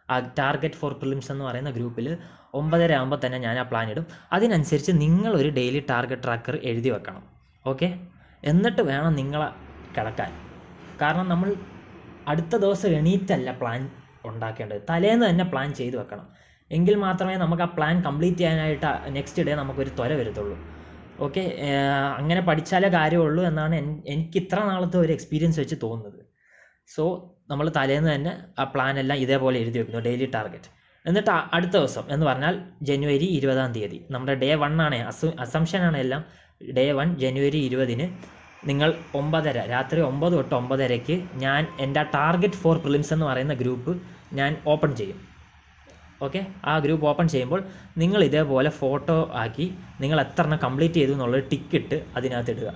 ആ ടാർഗറ്റ് ഫോർ പ്രിലിംസ് എന്ന് പറയുന്ന ഗ്രൂപ്പിൽ 9:30 ആകുമ്പോൾ തന്നെ ഞാൻ ആ പ്ലാൻ ഇടും. അതിനനുസരിച്ച് നിങ്ങളൊരു ഡെയിലി ടാർഗറ്റ് ട്രാക്കർ എഴുതി വെക്കണം. ഓക്കെ, എന്നിട്ട് വേണം നിങ്ങളെ കിടക്കാൻ. കാരണം നമ്മൾ അടുത്ത ദിവസം എണീറ്റല്ല പ്ലാൻ ഉണ്ടാക്കേണ്ടത്, തലേന്ന് തന്നെ പ്ലാൻ ചെയ്ത് വെക്കണം. എങ്കിൽ മാത്രമേ നമുക്ക് ആ പ്ലാൻ കംപ്ലീറ്റ് ചെയ്യാനായിട്ട് നെക്സ്റ്റ് ഡേ നമുക്കൊരു ത്വര വരത്തുള്ളൂ. ഓക്കെ, അങ്ങനെ പഠിച്ചാലേ കാര്യമുള്ളൂ എന്നാണ് എനിക്ക് ഇത്ര നാളത്തെ ഒരു എക്സ്പീരിയൻസ് വെച്ച് തോന്നുന്നത്. സോ നമ്മൾ തലേന്ന് തന്നെ ആ പ്ലാനെല്ലാം ഇതേപോലെ എഴുതി വെക്കുന്നു, ഡെയിലി ടാർഗറ്റ്. എന്നിട്ട് അടുത്ത ദിവസം എന്ന് പറഞ്ഞാൽ ജനുവരി 20-ാം തീയതി, നമ്മുടെ ഡേ 1 ആണ്, അസംഷനാണ് എല്ലാം. ഡേ 1 ജനുവരി 20-ന് നിങ്ങൾ 9:30 രാത്രി 9 തൊട്ട് 9:30ക്ക് ഞാൻ എൻ്റെ ടാർഗറ്റ് ഫോർ പ്രിലിംസ് എന്ന് പറയുന്ന ഗ്രൂപ്പ് ഞാൻ ഓപ്പൺ ചെയ്യും. ഓക്കെ, ആ ഗ്രൂപ്പ് ഓപ്പൺ ചെയ്യുമ്പോൾ നിങ്ങൾ ഇതേപോലെ ഫോട്ടോ ആക്കി നിങ്ങൾ എത്ര എണ്ണം കംപ്ലീറ്റ് ചെയ്തു എന്നുള്ളത് ടിക്കിട്ട് അതിനകത്ത് ഇടുക.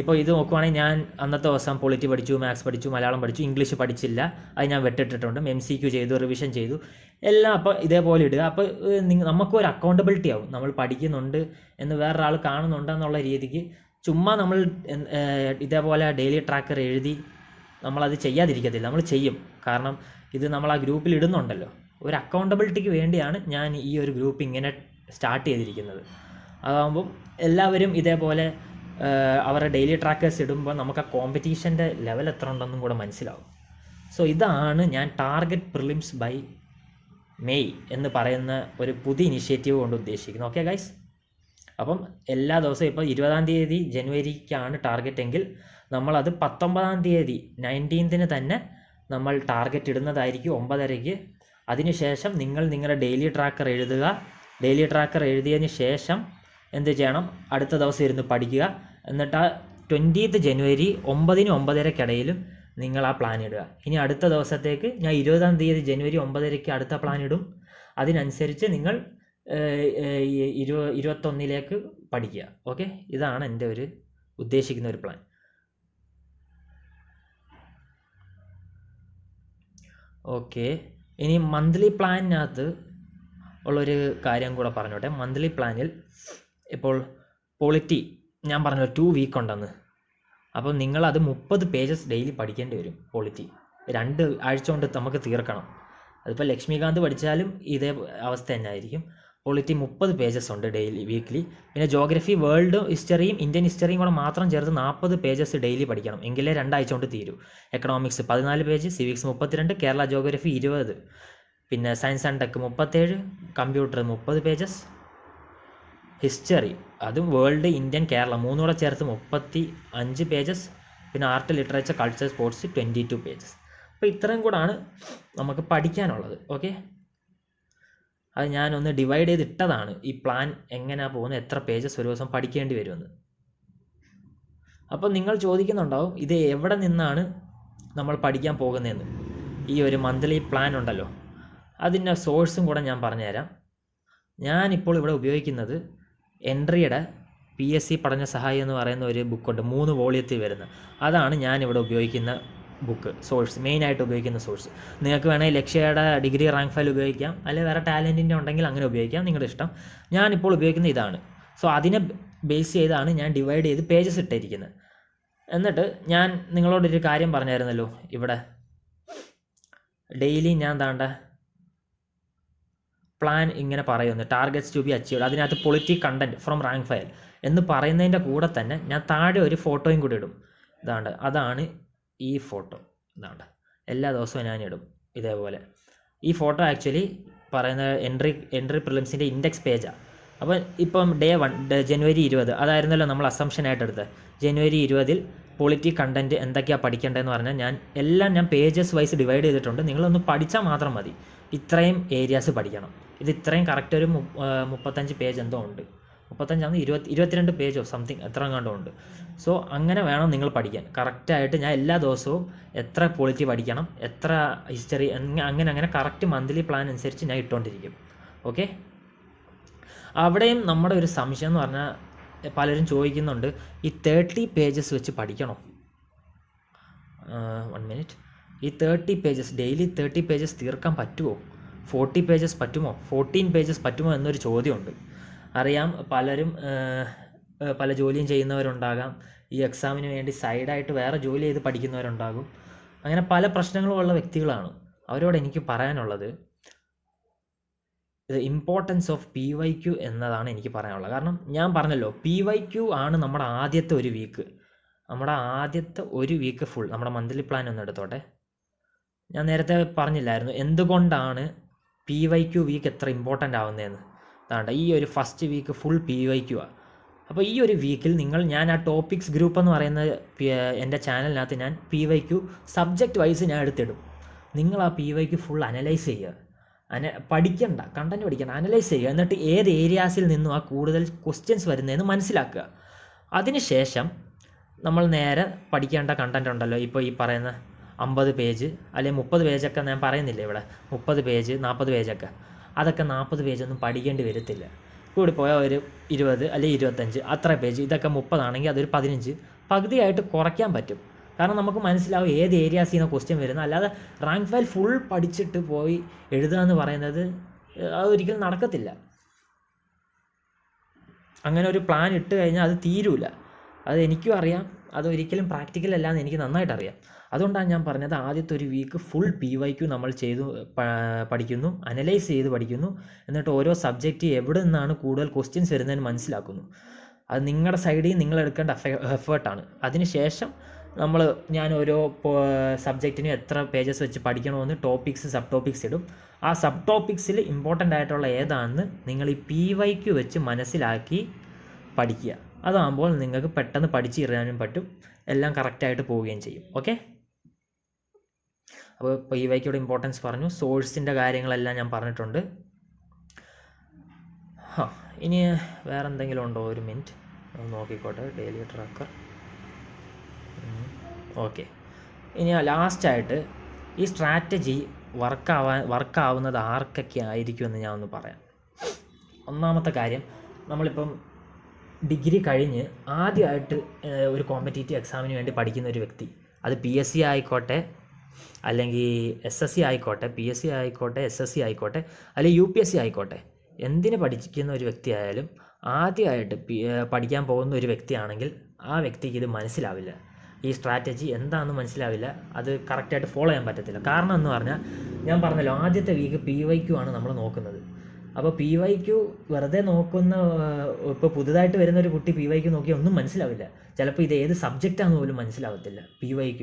ഇപ്പോൾ ഇത് നോക്കുവാണെങ്കിൽ ഞാൻ അന്നത്തെ ദിവസം പൊളിറ്റി പഠിച്ചു, മാത്സ് പഠിച്ചു, മലയാളം പഠിച്ചു, ഇംഗ്ലീഷ് പഠിച്ചില്ല, അത് ഞാൻ വെട്ടിട്ടിട്ടുണ്ട്. MCQ ചെയ്തു, റിവിഷൻ ചെയ്തു, എല്ലാം അപ്പോൾ ഇതേപോലെ ഇടുക. അപ്പോൾ നമുക്കും ഒരു അക്കൗണ്ടബിലിറ്റി ആവും, നമ്മൾ പഠിക്കുന്നുണ്ട് എന്ന് വേറൊരാൾ കാണുന്നുണ്ടെന്നുള്ള രീതിക്ക്. ചുമ്മാ നമ്മൾ ഇതേപോലെ ഡെയിലി ട്രാക്കർ എഴുതി നമ്മളത് ചെയ്യാതിരിക്കത്തില്ല, നമ്മൾ ചെയ്യും. കാരണം ഇത് നമ്മൾ ആ ഗ്രൂപ്പിൽ ഇടുന്നുണ്ടല്ലോ, ഒരു അക്കൗണ്ടബിലിറ്റിക്ക് വേണ്ടിയാണ് ഞാൻ ഈ ഒരു ഗ്രൂപ്പ് ഇങ്ങനെ സ്റ്റാർട്ട് ചെയ്തിരിക്കുന്നത്. അതാകുമ്പം എല്ലാവരും ഇതേപോലെ അവരുടെ ഡെയിലി ട്രാക്കേഴ്സ് ഇടുമ്പോൾ നമുക്ക് ആ കോമ്പറ്റീഷൻ്റെ ലെവൽ എത്ര ഉണ്ടെന്നും കൂടെ മനസ്സിലാവും. സോ ഇതാണ് ഞാൻ ടാർഗറ്റ് പ്രിലിംസ് ബൈ മെയ് എന്ന് പറയുന്ന ഒരു പുതിയ ഇനിഷ്യേറ്റീവ് കൊണ്ട് ഉദ്ദേശിക്കുന്നത്. ഓക്കെ ഗൈസ്, അപ്പം എല്ലാ ദിവസവും ഇപ്പോൾ 20-ാം തീയതി ജനുവരിക്കാണ് ടാർഗറ്റ് എങ്കിൽ നമ്മളത് 19-ാം തീയതി 19th തന്നെ നമ്മൾ ടാർഗറ്റ് ഇടുന്നതായിരിക്കും 9:30ക്ക്. അതിനുശേഷം നിങ്ങൾ നിങ്ങളുടെ ഡെയിലി ട്രാക്കർ എഴുതുക. ഡെയിലി ട്രാക്കർ എഴുതിയതിന് ശേഷം എന്ത് ചെയ്യണം, അടുത്ത ദിവസം ഇരുന്ന് പഠിക്കുക. എന്നിട്ട് ആ 20th ജനുവരി 9-നും 9:30-ക്കിടയിലും നിങ്ങൾ ആ പ്ലാൻ ഇടുക. ഇനി അടുത്ത ദിവസത്തേക്ക് ഞാൻ 20-ാം തീയതി ജനുവരി 9:30ക്ക് അടുത്ത പ്ലാൻ ഇടും. അതിനനുസരിച്ച് നിങ്ങൾ 21-ലേക്ക് പഠിക്കുക. ഓക്കെ, ഇതാണ് എൻ്റെ ഒരു ഉദ്ദേശിക്കുന്ന ഒരു പ്ലാൻ. ഓക്കെ, ഇനി മന്ത്ലി പ്ലാനിനകത്ത് ഉള്ളൊരു കാര്യം കൂടെ പറഞ്ഞോട്ടെ. മന്ത്ലി പ്ലാനിൽ ഇപ്പോൾ പോളിറ്റി ഞാൻ പറഞ്ഞല്ലോ 2 വീക്ക് ഉണ്ടെന്ന്. അപ്പം നിങ്ങളത് 30 പേജസ് ഡെയിലി പഠിക്കേണ്ടി വരും. പോളിറ്റി 2 ആഴ്ച കൊണ്ട് നമുക്ക് തീർക്കണം. അതിപ്പോൾ ലക്ഷ്മികാന്ത് പഠിച്ചാലും ഇതേ അവസ്ഥ തന്നെ ആയിരിക്കും. പോളിറ്റി 30 പേജസ് ഉണ്ട് ഡെയിലി വീക്ക്ലി. പിന്നെ ജോഗ്രഫി, വേൾഡ് ഹിസ്റ്ററിയും ഇന്ത്യൻ ഹിസ്റ്ററിയും കൂടെ മാത്രം ചേർത്ത് 40 പേജസ് ഡെയിലി പഠിക്കണം. എങ്കിലേ 2 ആഴ്ച കൊണ്ട് തീരൂ. Economics 14 page, civics 32, Kerala geography 20, പിന്നെ science and tech 37, computer 30 pages, history അതും വേൾഡ്, ഇന്ത്യൻ, കേരള 3 കൂടെ ചേർത്ത് 35 പേജസ്, പിന്നെ art, literature, culture, sports 22 pages. അപ്പോൾ ഇത്രയും കൂടാണ് നമുക്ക് പഠിക്കാനുള്ളത്. ഓക്കെ, അത് ഞാനൊന്ന് ഡിവൈഡ് ചെയ്തിട്ടതാണ് ഈ പ്ലാൻ എങ്ങനെയാണ് പോകുന്നത്, എത്ര പേജസ് ഒരു ദിവസം പഠിക്കേണ്ടി വരുമെന്ന്. അപ്പോൾ നിങ്ങൾ ചോദിക്കുന്നുണ്ടാവും ഇത് എവിടെ നിന്നാണ് നമ്മൾ പഠിക്കാൻ പോകുന്നതെന്ന്. ഈ ഒരു മന്ത്ലി പ്ലാൻ ഉണ്ടല്ലോ, അതിൻ്റെ സോഴ്സും കൂടെ ഞാൻ പറഞ്ഞുതരാം. ഞാനിപ്പോൾ ഇവിടെ ഉപയോഗിക്കുന്നത് എൻട്രിയുടെ PSC പഠന സഹായം എന്ന് പറയുന്ന ഒരു ബുക്കുണ്ട്, 3 വോളിയത്തിൽ വരുന്ന. അതാണ് ഞാനിവിടെ ഉപയോഗിക്കുന്ന ബുക്ക്, സോഴ്സ്, മെയിനായിട്ട് ഉപയോഗിക്കുന്ന സോഴ്സ്. നിങ്ങൾക്ക് വേണമെങ്കിൽ ലക്ഷ്യയുടെ ഡിഗ്രി റാങ്ക് ഫയൽ ഉപയോഗിക്കാം, അല്ലെങ്കിൽ വേറെ ടാലൻറ്റിൻ്റെ ഉണ്ടെങ്കിൽ അങ്ങനെ ഉപയോഗിക്കാം, നിങ്ങളുടെ ഇഷ്ടം. ഞാനിപ്പോൾ ഉപയോഗിക്കുന്ന ഇതാണ്. സോ അതിനെ ബേസ് ചെയ്താണ് ഞാൻ ഡിവൈഡ് ചെയ്ത് പേജസ് ഇട്ടിരിക്കുന്നത്. എന്നിട്ട് ഞാൻ നിങ്ങളോടൊരു കാര്യം പറഞ്ഞായിരുന്നല്ലോ, ഇവിടെ ഡെയിലി ഞാൻ താണ്ട പ്ലാൻ ഇങ്ങനെ പറയുന്നു, ടാർഗറ്റ്സ് ടു ബി അച്ചീവ്ഡ്. അതിനകത്ത് polity content from rank file എന്ന് പറയുന്നതിൻ്റെ കൂടെ തന്നെ ഞാൻ താഴെ ഒരു ഫോട്ടോയും കൂടി ഇടും. ഇതാണ്ട്, അതാണ് ഈ ഫോട്ടോ. ഇതാണ്ട് എല്ലാ ദിവസവും ഞാൻ ഇടും ഇതേപോലെ. ഈ ഫോട്ടോ ആക്ച്വലി പറയുന്ന എൻട്രി പ്രിലിംസിൻ്റെ ഇൻഡെക്സ് പേജാണ്. അപ്പോൾ ഇപ്പം ഡേ 1 ജനുവരി 20 അതായിരുന്നല്ലോ നമ്മൾ അസംഷനായിട്ട് എടുത്തത്. ജനുവരി 20 പൊളിറ്റി കണ്ടൻറ്റ് എന്തൊക്കെയാണ് പഠിക്കേണ്ടതെന്ന് പറഞ്ഞാൽ ഞാൻ പേജസ് വൈസ് ഡിവൈഡ് ചെയ്തിട്ടുണ്ട്. നിങ്ങളൊന്ന് പഠിച്ചാൽ മാത്രം മതി. ഇത്രയും ഏരിയാസ് പഠിക്കണം. ഇത് ഇത്രയും കറക്റ്റ് ഒരു 35 പേജ് എന്തോ ഉണ്ട്, 35 22 പേജോ സംതിങ് എത്ര കണ്ടോ ഉണ്ട്. സോ അങ്ങനെ വേണം നിങ്ങൾ പഠിക്കാൻ കറക്റ്റായിട്ട്. ഞാൻ എല്ലാ ദിവസവും എത്ര പൊളിറ്റി പഠിക്കണം, എത്ര ഹിസ്റ്ററി, അങ്ങനെ കറക്റ്റ് മന്ത്ലി പ്ലാൻ അനുസരിച്ച് ഞാൻ ഇട്ടുകൊണ്ടിരിക്കും. ഓക്കെ, അവിടെയും നമ്മുടെ ഒരു സംശയം എന്ന് പറഞ്ഞാൽ പലരും ചോദിക്കുന്നുണ്ട്, ഈ 30 പേജസ് വെച്ച് പഠിക്കണോ? 1 മിനിറ്റ്. ഈ 30 പേജസ് ഡെയിലി 30 പേജസ് തീർക്കാൻ പറ്റുമോ? 40 പേജസ് പറ്റുമോ? 14 പേജസ് പറ്റുമോ എന്നൊരു ചോദ്യമുണ്ട്. അറിയാം, പലരും പല ജോലിയും ചെയ്യുന്നവരുണ്ടാകാം, ഈ എക്സാമിന് വേണ്ടി സൈഡായിട്ട് വേറെ ജോലി ചെയ്ത് പഠിക്കുന്നവരുണ്ടാകും. അങ്ങനെ പല പ്രശ്നങ്ങളുമുള്ള വ്യക്തികളാണ്. അവരോട് എനിക്ക് പറയാനുള്ളത്, ഇമ്പോർട്ടൻസ് ഓഫ് PYQ എന്നതാണ് എനിക്ക് പറയാനുള്ളത്. കാരണം ഞാൻ പറഞ്ഞല്ലോ, PYQ ആണ് നമ്മുടെ ആദ്യത്തെ ഒരു വീക്ക്. നമ്മുടെ ആദ്യത്തെ ഒരു വീക്ക് ഫുൾ നമ്മുടെ മന്ത്ലി പ്ലാൻ ഒന്ന് എടുത്തോട്ടെ. ഞാൻ നേരത്തെ പറഞ്ഞില്ലായിരുന്നു എന്തുകൊണ്ടാണ് PYQ വീക്ക് എത്ര ഇമ്പോർട്ടൻ്റ് ആവുന്നതെന്ന്. അതാണ്ട് ഈ ഒരു ഫസ്റ്റ് വീക്ക് ഫുൾ PYQ ആണ്. അപ്പോൾ ഈ ഒരു വീക്കിൽ ഞാൻ ആ ടോപ്പിക്സ് ഗ്രൂപ്പ് എന്ന് പറയുന്ന എൻ്റെ ചാനലിനകത്ത് ഞാൻ PYQ സബ്ജക്റ്റ് വൈസ് ഞാൻ എടുത്തിടും. നിങ്ങൾ ആ PYQ ഫുൾ അനലൈസ് ചെയ്യുക. പഠിക്കണ്ട, കണ്ടൻറ്റ് പഠിക്കണ്ട, അനലൈസ് ചെയ്യുക. എന്നിട്ട് ഏത് ഏരിയാസിൽ നിന്നും ആ കൂടുതൽ ക്വസ്റ്റ്യൻസ് വരുന്നതെന്ന് മനസ്സിലാക്കുക. അതിനുശേഷം നമ്മൾ നേരെ പഠിക്കേണ്ട കണ്ടൻറ്റ് ഉണ്ടല്ലോ, ഇപ്പോൾ ഈ പറയുന്ന 50 പേജ് അല്ലെങ്കിൽ 30 പേജൊക്കെ ഞാൻ പറയുന്നില്ല ഇവിടെ, 30 പേജ് 40 പേജൊക്കെ, അതൊക്കെ 40 പേജൊന്നും പഠിക്കേണ്ടി വരത്തില്ല. കൂടിപ്പോയാൽ ഒരു 20 അല്ലെങ്കിൽ 25 അത്ര പേജ്. ഇതൊക്കെ 30 ആണെങ്കിൽ അതൊരു 15 പകുതിയായിട്ട് കുറയ്ക്കാൻ പറ്റും. കാരണം നമുക്ക് മനസ്സിലാവും ഏത് ഏരിയാസിൽ നിന്ന് ക്വസ്റ്റ്യൻ വരുന്നത്. അല്ലാതെ റാങ്ക് ഫയൽ ഫുൾ പഠിച്ചിട്ട് പോയി എഴുതുക എന്ന് പറയുന്നത് അതൊരിക്കലും നടക്കത്തില്ല. അങ്ങനെ ഒരു പ്ലാൻ ഇട്ട് കഴിഞ്ഞാൽ അത് തീരൂല. അത് എനിക്കും അറിയാം, അതൊരിക്കലും പ്രാക്ടിക്കൽ അല്ലാന്ന് എനിക്ക് നന്നായിട്ട് അറിയാം. അതുകൊണ്ടാണ് ഞാൻ പറഞ്ഞത്, ആദ്യത്തെ ഒരു വീക്ക് ഫുൾ PYQ നമ്മൾ പഠിക്കുന്നു, അനലൈസ് ചെയ്ത് പഠിക്കുന്നു. എന്നിട്ട് ഓരോ സബ്ജക്റ്റ് എവിടെ നിന്നാണ് കൂടുതൽ ക്വസ്റ്റ്യൻസ് വരുന്നതെന്ന് മനസ്സിലാക്കുന്നു. അത് നിങ്ങളുടെ സൈഡിൽ നിങ്ങൾ എടുക്കേണ്ട എഫേർട്ടാണ്. അതിനുശേഷം ഞാൻ ഓരോ സബ്ജക്റ്റിനും എത്ര പേജസ് വെച്ച് പഠിക്കണമെന്ന് സബ് ടോപ്പിക്സ് ഇടും. ആ സബ് ടോപ്പിക്സിൽ ഇമ്പോർട്ടൻ്റ് ആയിട്ടുള്ള ഏതാണെന്ന് നിങ്ങൾ ഈ PYQ വെച്ച് മനസ്സിലാക്കി പഠിക്കുക. അതാകുമ്പോൾ നിങ്ങൾക്ക് പെട്ടെന്ന് പഠിച്ചിടാനും പറ്റും, എല്ലാം കറക്റ്റായിട്ട് പോവുകയും ചെയ്യും. ഓക്കെ, അപ്പോൾ PYQയുടെ ഇമ്പോർട്ടൻസ് പറഞ്ഞു, സോഴ്സിൻ്റെ കാര്യങ്ങളെല്ലാം ഞാൻ പറഞ്ഞിട്ടുണ്ട്. ഇനി വേറെ എന്തെങ്കിലും ഉണ്ടോ? ഒരു മിനിറ്റ് നോക്കിക്കോട്ടെ. Daily tracker. ഓക്കെ, ഇനി ലാസ്റ്റായിട്ട് ഈ സ്ട്രാറ്റജി വർക്കാവുന്നത് ആർക്കൊക്കെ ആയിരിക്കുമെന്ന് ഞാൻ ഒന്ന് പറയാം. ഒന്നാമത്തെ കാര്യം, നമ്മളിപ്പം ഡിഗ്രി കഴിഞ്ഞ് ആദ്യമായിട്ട് ഒരു കോമ്പറ്റേറ്റീവ് എക്സാമിന് വേണ്ടി പഠിക്കുന്ന ഒരു വ്യക്തി, അത് PSC ആയിക്കോട്ടെ അല്ലെങ്കിൽ SSC ആയിക്കോട്ടെ, PSC ആയിക്കോട്ടെ, SSC ആയിക്കോട്ടെ, അല്ലെങ്കിൽ UPSC ആയിക്കോട്ടെ, എന്തിന് പഠിക്കുന്ന ഒരു വ്യക്തിയായാലും ആദ്യമായിട്ട് പഠിക്കാൻ പോകുന്ന ഒരു വ്യക്തിയാണെങ്കിൽ ആ വ്യക്തിക്ക് ഇത് മനസ്സിലാവില്ല. ഈ സ്ട്രാറ്റജി എന്താണെന്ന് മനസ്സിലാവില്ല, അത് കറക്റ്റായിട്ട് ഫോളോ ചെയ്യാൻ പറ്റത്തില്ല. കാരണം എന്ന് പറഞ്ഞാൽ ഞാൻ പറഞ്ഞല്ലോ, ആദ്യത്തെ വീക്ക് PYQ ആണ് നമ്മൾ നോക്കുന്നത്. അപ്പോൾ PYQ വെറുതെ നോക്കുന്ന, ഇപ്പോൾ പുതുതായിട്ട് വരുന്ന ഒരു കുട്ടി PYQ നോക്കിയാൽ ഒന്നും മനസ്സിലാവില്ല. ചിലപ്പോൾ ഇത് ഏത് സബ്ജക്റ്റാണെന്ന് പോലും മനസ്സിലാവത്തില്ല PYQ.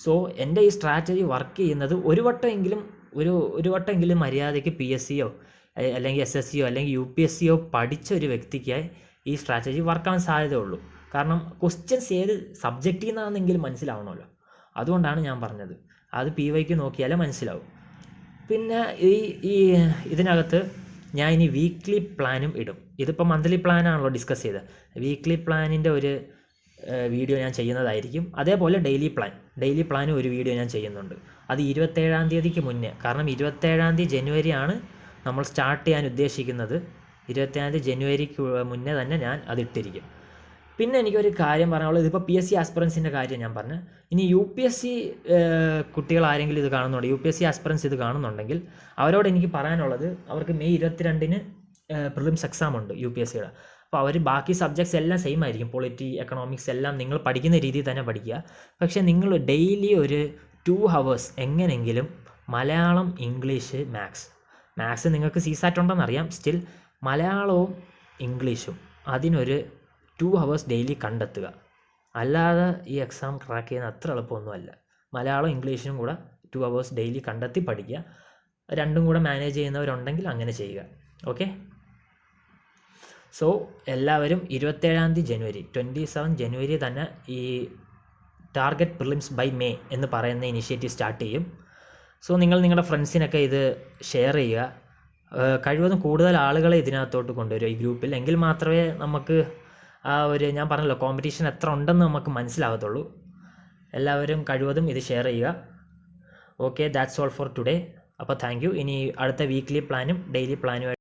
സോ എൻ്റെ ഈ സ്ട്രാറ്റജി വർക്ക് ചെയ്യുന്നത് ഒരു വട്ടമെങ്കിലും മര്യാദയ്ക്ക് PSCയോ അല്ലെങ്കിൽ SSCയോ അല്ലെങ്കിൽ UPSCയോ പഠിച്ച ഒരു വ്യക്തിക്ക് ഈ സ്ട്രാറ്റജി വർക്കാവാൻ സാധ്യതയുള്ളൂ. കാരണം ക്വസ്റ്റ്യൻസ് ഏത് സബ്ജക്റ്റിൽ നിന്നാണെന്നെങ്കിലും മനസ്സിലാവണമല്ലോ. അതുകൊണ്ടാണ് ഞാൻ പറഞ്ഞത്, അത് PYQ നോക്കിയാലേ മനസ്സിലാവും. പിന്നെ ഇതിനകത്ത് ഞാൻ ഇനി വീക്ക്ലി പ്ലാനും ഇടും. ഇതിപ്പോൾ മന്ത്ലി പ്ലാനാണല്ലോ ഡിസ്കസ് ചെയ്തത്. വീക്ക്ലി പ്ലാനിൻ്റെ ഒരു വീഡിയോ ഞാൻ ചെയ്യുന്നതായിരിക്കും. അതേപോലെ ഡെയിലി പ്ലാനും ഒരു വീഡിയോ ഞാൻ ചെയ്യുന്നുണ്ട്. അത് 27-ാം തീയതിക്ക് മുന്നേ, കാരണം 27-ാം തീയതി ജനുവരിയാണ് നമ്മൾ സ്റ്റാർട്ട് ചെയ്യാൻ ഉദ്ദേശിക്കുന്നത്. 27-ാം തീയതി ജനുവരിക്ക് മുന്നേ തന്നെ ഞാൻ അതിട്ടിരിക്കും. പിന്നെ എനിക്കൊരു കാര്യം പറയാനുള്ളത്, ഇതിപ്പോൾ PSC ആസ്പിറൻസിൻ്റെ കാര്യം ഞാൻ പറഞ്ഞു. ഇനി UPSC കുട്ടികൾ ആരെങ്കിലും ഇത് കാണുന്നുണ്ട്, UPSC ആസ്പിറൻസ് ഇത് കാണുന്നുണ്ടെങ്കിൽ അവരോട് എനിക്ക് പറയാനുള്ളത്, അവർക്ക് മെയ് 22-ന് പ്രിലിംസ് എക്സാം ഉണ്ട് UPSCയുടെ. അപ്പോൾ അവർ ബാക്കി സബ്ജക്ട്സ് എല്ലാം സെയിം ആയിരിക്കും, പൊളിറ്റി, എക്കണോമിക്സ് എല്ലാം നിങ്ങൾ പഠിക്കുന്ന രീതിയിൽ തന്നെ പഠിക്കുക. പക്ഷേ നിങ്ങൾ ഡെയിലി ഒരു 2 hours എങ്ങനെയെങ്കിലും മലയാളം, ഇംഗ്ലീഷ്, മാത്സ് നിങ്ങൾക്ക് CSAT ഉണ്ടെന്നറിയാം, സ്റ്റിൽ മലയാളവും ഇംഗ്ലീഷും അതിനൊരു 2 hours ഡെയിലി കണ്ടെത്തുക. അല്ലാതെ ഈ എക്സാം ക്രാക്ക് ചെയ്യുന്ന അത്ര എളുപ്പമൊന്നുമല്ല. മലയാളം ഇംഗ്ലീഷിനും കൂടെ 2 hours ഡെയിലി കണ്ടെത്തി പഠിക്കുക. രണ്ടും കൂടെ മാനേജ് ചെയ്യുന്നവരുണ്ടെങ്കിൽ അങ്ങനെ ചെയ്യുക. ഓക്കെ, സോ എല്ലാവരും 27-ാം തീയതി ജനുവരി 27 ജനുവരി തന്നെ ഈ ടാർഗറ്റ് പ്രിലിംസ് ബൈ May എന്ന് പറയുന്ന ഇനിഷ്യേറ്റീവ് സ്റ്റാർട്ട് ചെയ്യും. സോ നിങ്ങൾ നിങ്ങളുടെ ഫ്രണ്ട്സിനൊക്കെ ഇത് ഷെയർ ചെയ്യുക. കഴിവതും കൂടുതൽ ആളുകളെ ഇതിനകത്തോട്ട് കൊണ്ടുവരിക ഈ ഗ്രൂപ്പിൽ. എങ്കിൽ മാത്രമേ നമുക്ക് ആ ഒരു, ഞാൻ പറഞ്ഞല്ലോ, കോമ്പറ്റീഷൻ എത്ര ഉണ്ടെന്ന് നമുക്ക് മനസ്സിലാകത്തുള്ളൂ. എല്ലാവരും കഴിവതും ഇത് ഷെയർ ചെയ്യുക. Okay, that's all for today. അപ്പോൾ താങ്ക് യു. ഇനി അടുത്ത വീക്ക്ലി പ്ലാനും ഡെയിലി പ്ലാനുമായിട്ട്